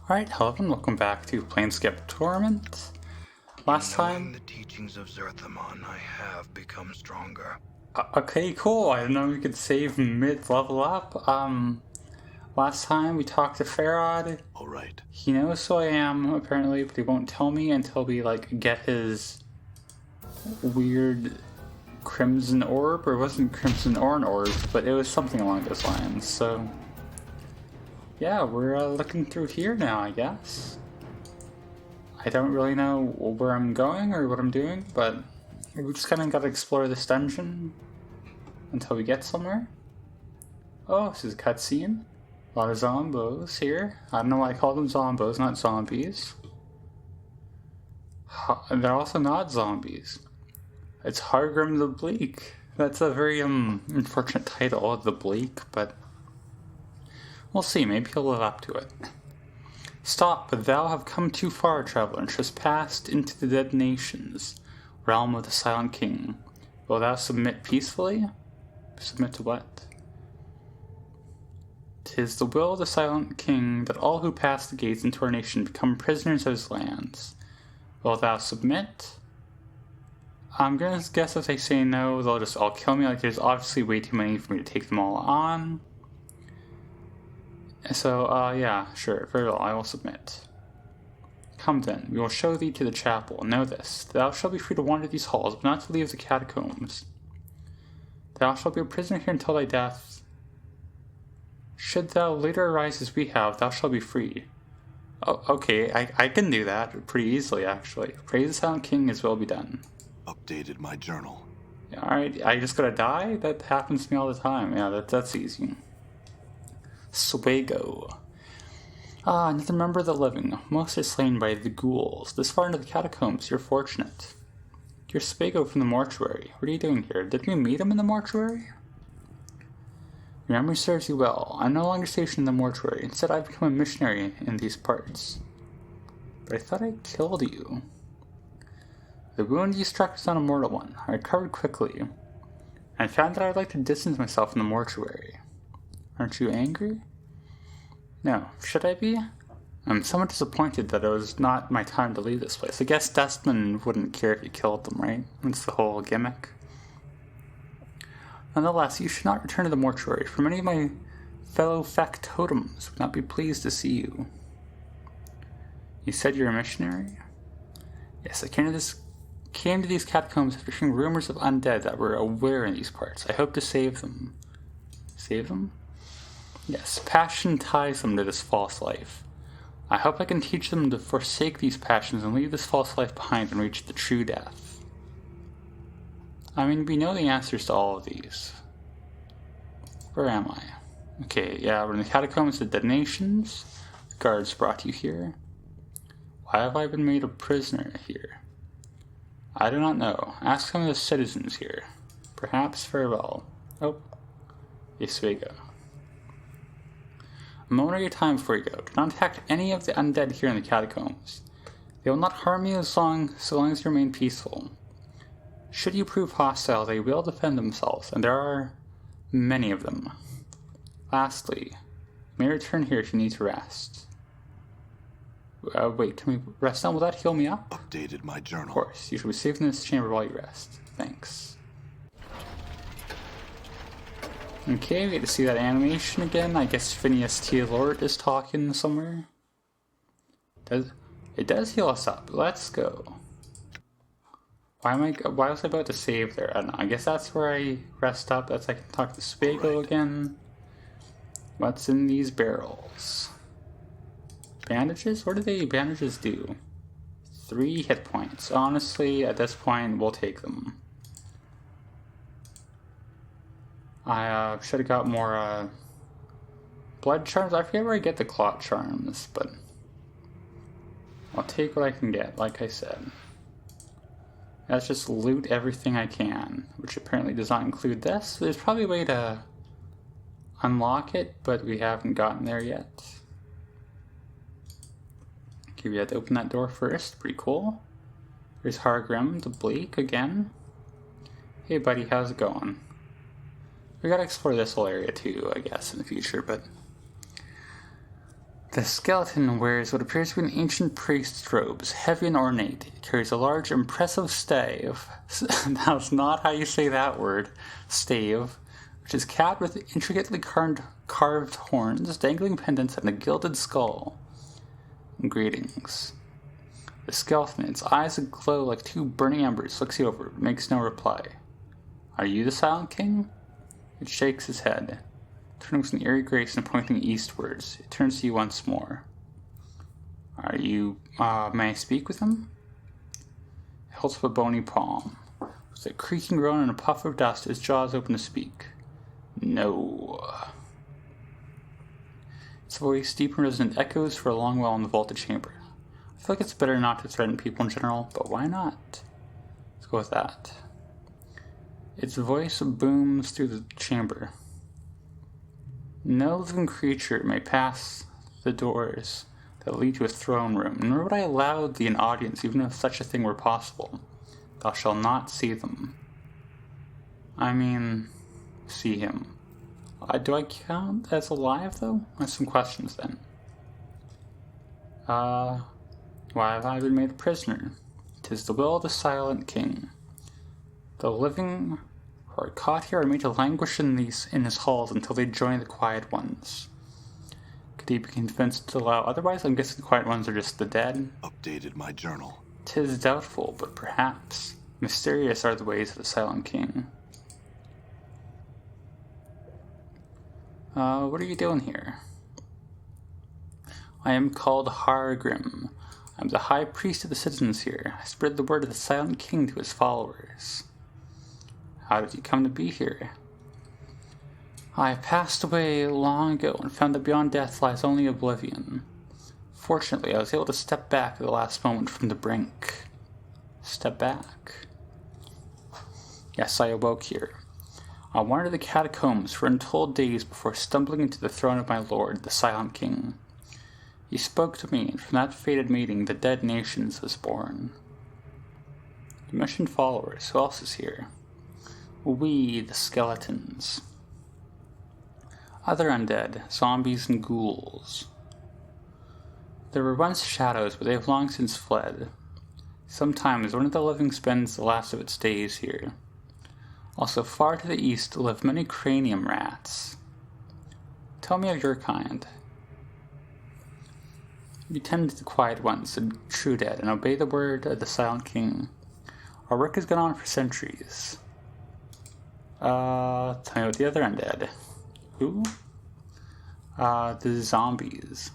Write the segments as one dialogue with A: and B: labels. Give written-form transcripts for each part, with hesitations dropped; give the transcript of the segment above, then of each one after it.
A: Alright, hello and welcome back to Planescape Torment. Last time...
B: the teachings of Zerthamon, I have become stronger.
A: Okay, cool. I didn't know we could save mid-level up. Last time we talked to Farad.
B: Alright.
A: He knows who I am, apparently, but he won't tell me until we, get his weird crimson orb. Or it wasn't crimson or an orb, but it was something along those lines, so... Yeah, we're looking through here now, I guess. I don't really know where I'm going or what I'm doing, but we just kind of got to explore this dungeon until we get somewhere. Oh, this is a cutscene. A lot of zombos here. I don't know why I call them zombos, not zombies. They're also not zombies. It's Hargrim the Bleak. That's a very unfortunate title, the Bleak, but we'll see. Maybe he'll live up to it. Stop, but thou have come too far, traveler, and hast passed into the dead nations, realm of the Silent King. Will thou submit peacefully? Submit to what? 'Tis the will of the Silent King that all who pass the gates into our nation become prisoners of his lands. Will thou submit? I'm gonna guess if they say no, they'll just all kill me. There's obviously way too many for me to take them all on. So, yeah, sure, very well, I will submit. Come then, we will show thee to the chapel. Know this, thou shalt be free to wander these halls, but not to leave the catacombs. Thou shalt be a prisoner here until thy death. Should thou later arise as we have, thou shalt be free. Oh, okay, I can do that pretty easily, actually. Praise the Silent King, his will be done.
B: Updated my journal.
A: Yeah, alright, I just gotta die? That happens to me all the time. Yeah, that's easy. Swago. Ah, another member of the living. Most are slain by the ghouls. This far into the catacombs, you're fortunate. You're Swago from the mortuary. What are you doing here? Did we meet him in the mortuary? Your memory serves you well. I'm no longer stationed in the mortuary. Instead, I've become a missionary in these parts. But I thought I killed you. The wound you struck was not a mortal one. I recovered quickly, and found that I'd like to distance myself from the mortuary. Aren't you angry? No. Should I be? I'm somewhat disappointed that it was not my time to leave this place. I guess Dustman wouldn't care if you killed them, right? That's the whole gimmick. Nonetheless, you should not return to the mortuary, for many of my fellow factotums would not be pleased to see you. You said you're a missionary? Yes, I came to these catacombs after hearing rumors of undead that were aware in these parts. I hope to save them. Save them? Yes, passion ties them to this false life. I hope I can teach them to forsake these passions and leave this false life behind and reach the true death. I mean, we know the answers to all of these. Where am I? Okay, yeah, we're in the catacombs of the dead nations. The guards brought you here. Why have I been made a prisoner here? I do not know. Ask some of the citizens here. Perhaps farewell. Oh, Yeswega. A moment of your time before you go. Do not attack any of the undead here in the catacombs. They will not harm you so long as you remain peaceful. Should you prove hostile, they will defend themselves, and there are many of them. Lastly, you may return here if you need to rest. Wait, can we rest now? Will that heal me up?
B: Updated my journal.
A: Of course, you shall be safe in this chamber while you rest. Thanks. Okay, we get to see that animation again. I guess Phineas T. Lord is talking somewhere. It does heal us up. Let's go. Why was I about to save there? I don't know. I guess that's where I rest up. That's I can talk to Spago again. What's in these barrels? Bandages? What do bandages do? 3 hit points. Honestly, at this point, we'll take them. I should have got more blood charms. I forget where I get the clot charms, but I'll take what I can get, like I said. Let's just loot everything I can, which apparently does not include this. There's probably a way to unlock it, but we haven't gotten there yet. Okay, we had to open that door first. Pretty cool. There's Hargrim the Bleak again. Hey buddy, how's it going? We gotta explore this whole area too, I guess, in the future, but The skeleton wears what appears to be an ancient priest's robes, heavy and ornate. It carries a large, impressive stave. That's not how you say that word. Stave. Which is capped with intricately carved horns, dangling pendants, and a gilded skull. Greetings. The skeleton, its eyes aglow like two burning embers, looks you over, but makes no reply. Are you the Silent King? It shakes his head, turning with an eerie grace and pointing eastwards. It turns to you once more. Are you, may I speak with him? It holds up a bony palm. With a creaking groan and a puff of dust, his jaws open to speak. No. Its voice, deep and resonant, echoes for a long while in the vaulted chamber. I feel like it's better not to threaten people in general, but why not? Let's go with that. Its voice booms through the chamber. No living creature may pass the doors that lead to a throne room, nor would I allow thee an audience, even if such a thing were possible. Thou shalt not see them. I mean, see him. Do I count as alive, though? I have some questions, then. Why have I been made a prisoner? 'Tis the will of the Silent King. The living who are caught here are made to languish in his halls until they join the Quiet Ones. Could he be convinced to allow otherwise? I'm guessing the Quiet Ones are just the dead.
B: Updated my journal.
A: 'Tis doubtful, but perhaps. Mysterious are the ways of the Silent King. What are you doing here? I am called Hargrim. I'm the high priest of the citizens here. I spread the word of the Silent King to his followers. How did you come to be here? I passed away long ago and found that beyond death lies only oblivion. Fortunately, I was able to step back at the last moment from the brink. Step back. Yes, I awoke here. I wandered the catacombs for untold days before stumbling into the throne of my lord, the Silent King. He spoke to me, and from that fated meeting, the dead nations was born. You mentioned followers. Who else is here? We, the skeletons. Other undead, zombies and ghouls. There were once shadows, but they have long since fled. Sometimes one of the living spends the last of its days here. Also, far to the east live many cranium rats. Tell me of your kind. You tend to the Quiet Ones, the true dead, and obey the word of the Silent King. Our work has gone on for centuries. Tell me about the other undead. Who? The zombies.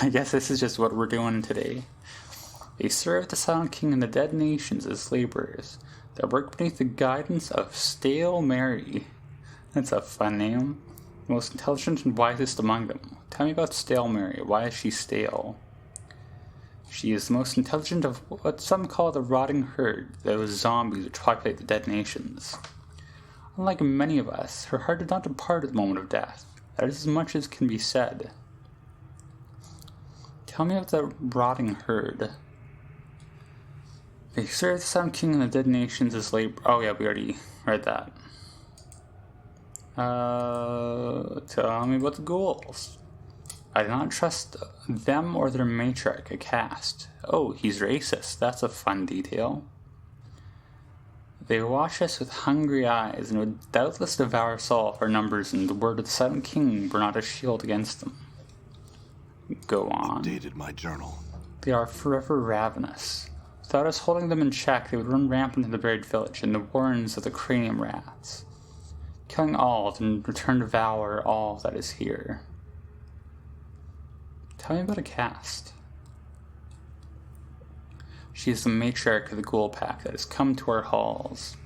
A: I guess this is just what we're doing today. They serve the Silent King and the dead nations as laborers. They work beneath the guidance of Stale Mary. That's a fun name. The most intelligent and wisest among them. Tell me about Stale Mary. Why is she stale? She is the most intelligent of what some call the rotting herd, those zombies which populate the dead nations. Unlike many of us, her heart did not depart at the moment of death. That is as much as can be said. Tell me of the rotting herd. They serve the Silent King and the dead nations as labor. Oh yeah, we already read that. Tell me about the ghouls. I do not trust them or their matriarch, a caste. Oh, he's racist. That's a fun detail. They watch us with hungry eyes and would doubtless devour us all if our numbers and the word of the Silent King were not a shield against them. Go on.
B: Updated my journal.
A: They are forever ravenous. Without us holding them in check, they would run rampant in the buried village and the warrens of the cranium rats, killing all, then return to devour all that is here. Tell me about a caste. She is the matriarch of the ghoul pack that has come to our halls.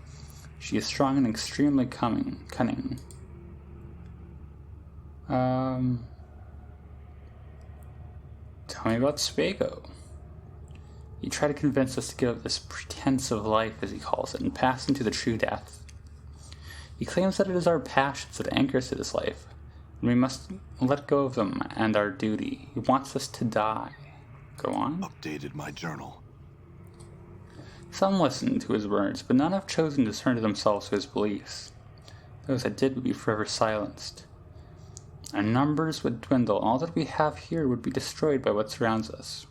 A: She is strong and extremely cunning. Tell me about Spago. He tried to convince us to give up this pretense of life, as he calls it, and pass into the true death. He claims that it is our passions that anchor us to this life, and we must let go of them and our duty. He wants us to die. Go on.
B: Updated my journal.
A: Some listen to his words, but none have chosen to surrender themselves to his beliefs. Those that did would be forever silenced. Our numbers would dwindle, and all that we have here would be destroyed by what surrounds us.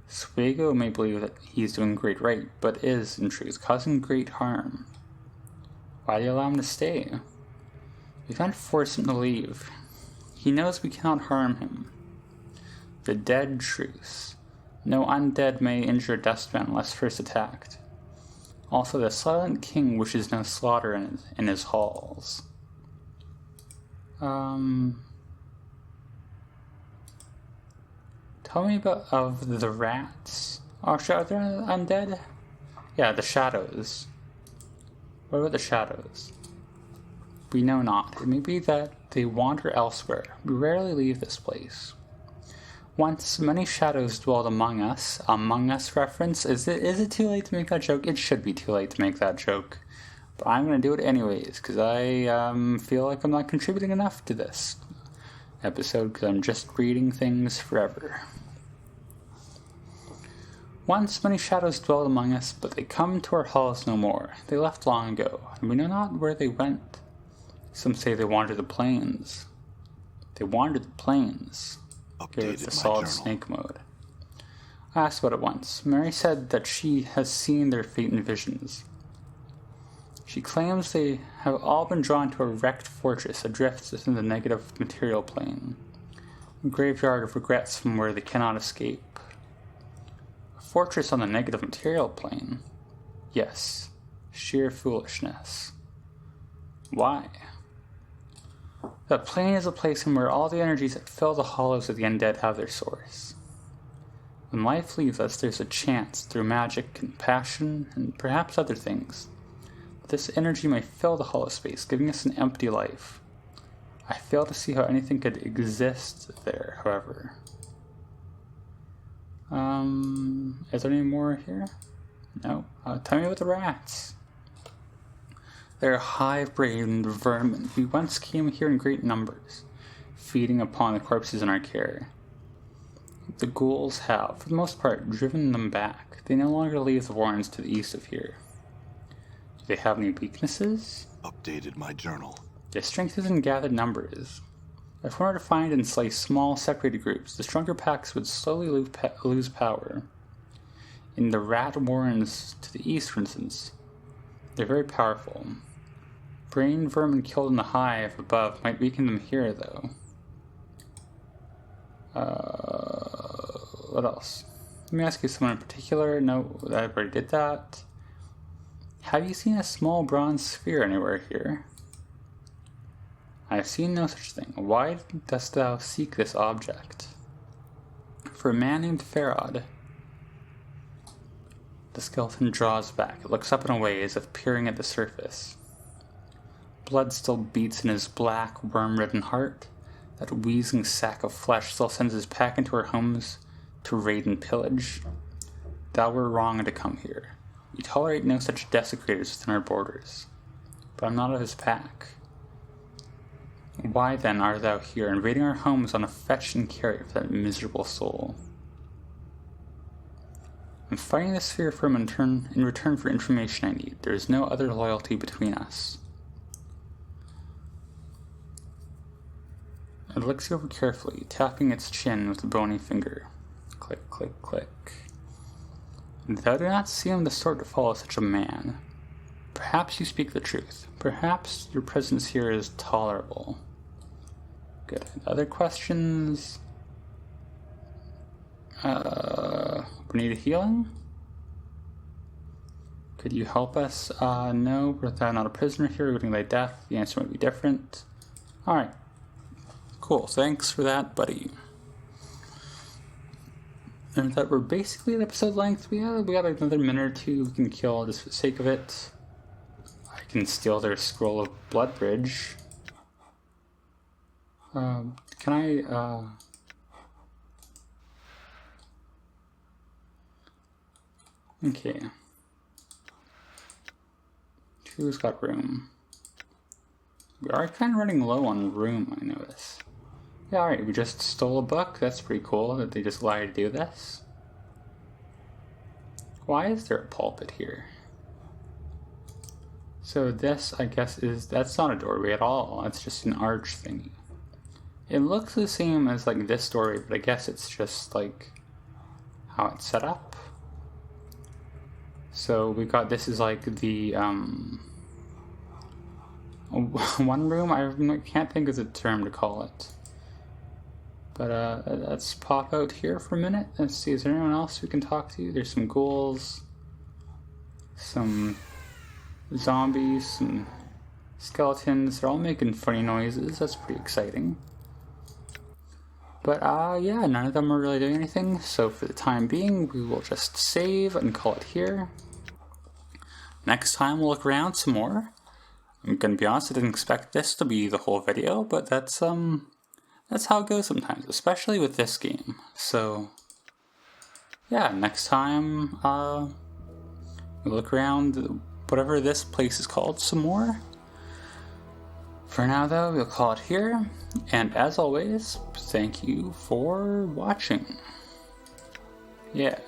A: Swago may believe that he's doing great right, but is, in truth, causing great harm. Why do you allow him to stay? We can't force him to leave. He knows we cannot harm him. The dead truce. No undead may injure a dustman unless first attacked. Also, the silent king wishes no slaughter in his halls. Tell me of the rats. Oh, are they undead? Yeah, the shadows. What about the shadows? We know not. It may be that they wander elsewhere. We rarely leave this place. Once many shadows dwelled among us. Among Us reference. Is it too late to make that joke? It should be too late to make that joke. But I'm going to do it anyways, because I feel like I'm not contributing enough to this episode, because I'm just reading things forever. Once many shadows dwelled among us, but they come to our halls no more. They left long ago, and we know not where they went. Some say they wandered the plains. They wandered the plains. Here is the solid snake mode. I asked about it once. Mary said that she has seen their fate in visions. She claims they have all been drawn to a wrecked fortress adrift within the negative material plane. A graveyard of regrets from where they cannot escape. A fortress on the negative material plane? Yes. Sheer foolishness. Why? That plane is a place in where all the energies that fill the hollows of the undead have their source. When life leaves us, there's a chance, through magic and passion, and perhaps other things, that this energy may fill the hollow space, giving us an empty life. I fail to see how anything could exist there, however. Is there any more here? No. Tell me about the rats. They're hive-brained vermin. We once came here in great numbers, feeding upon the corpses in our care. The ghouls have, for the most part, driven them back. They no longer leave the warrens to the east of here. Do they have any weaknesses?
B: Updated my journal.
A: Their strength is in gathered numbers. If one were to find and slay small, separated groups, the stronger packs would slowly lose power. In the rat warrens to the east, for instance, they're very powerful. Brain vermin killed in the hive above might weaken them here, though. What else? Let me ask you someone in particular. No, I already did that. Have you seen a small bronze sphere anywhere here? I have seen no such thing. Why dost thou seek this object? For a man named Farod. The skeleton draws back. It looks up and away as if peering at the surface. Blood still beats in his black, worm-ridden heart. That wheezing sack of flesh still sends his pack into our homes to raid and pillage. Thou were wrong to come here. We tolerate no such desecrators within our borders. But I'm not of his pack. Why then art thou here, invading our homes on a fetch and carry for that miserable soul? I'm fighting the sphere for him in return for information I need. There is no other loyalty between us. It looks you over carefully, tapping its chin with a bony finger. Click, click, click. Thou do not seem the sort to follow such a man. Perhaps you speak the truth. Perhaps your presence here is tolerable. Good. Other questions? Need a healing? Could you help us? No. Were thou not a prisoner here, awaiting thy death? The answer might be different. Alright. Cool. Thanks for that, buddy. And that we're basically at episode length. We got another minute or two we can kill just for the sake of it. I can steal their scroll of Bloodbridge. Can I, Okay. Who's got room? We are kind of running low on room, I notice. Yeah, alright, we just stole a book. That's pretty cool that they just lie to do this. Why is there a pulpit here? So this, I guess, that's not a doorway at all. It's just an arch thingy. It looks the same as like this story, but I guess it's just like how it's set up. So we got, this is like the one room. I can't think of the term to call it. But let's pop out here for a minute. Let's see, is there anyone else we can talk to? There's some ghouls, some zombies, some skeletons. They're all making funny noises. That's pretty exciting. But yeah, none of them are really doing anything. So for the time being, we will just save and call it here. Next time we'll look around some more. I'm gonna be honest, I didn't expect this to be the whole video, but that's how it goes sometimes, especially with this game. So yeah, next time we'll look around whatever this place is called some more. For now though, we'll call it here, and as always, thank you for watching. Yeah.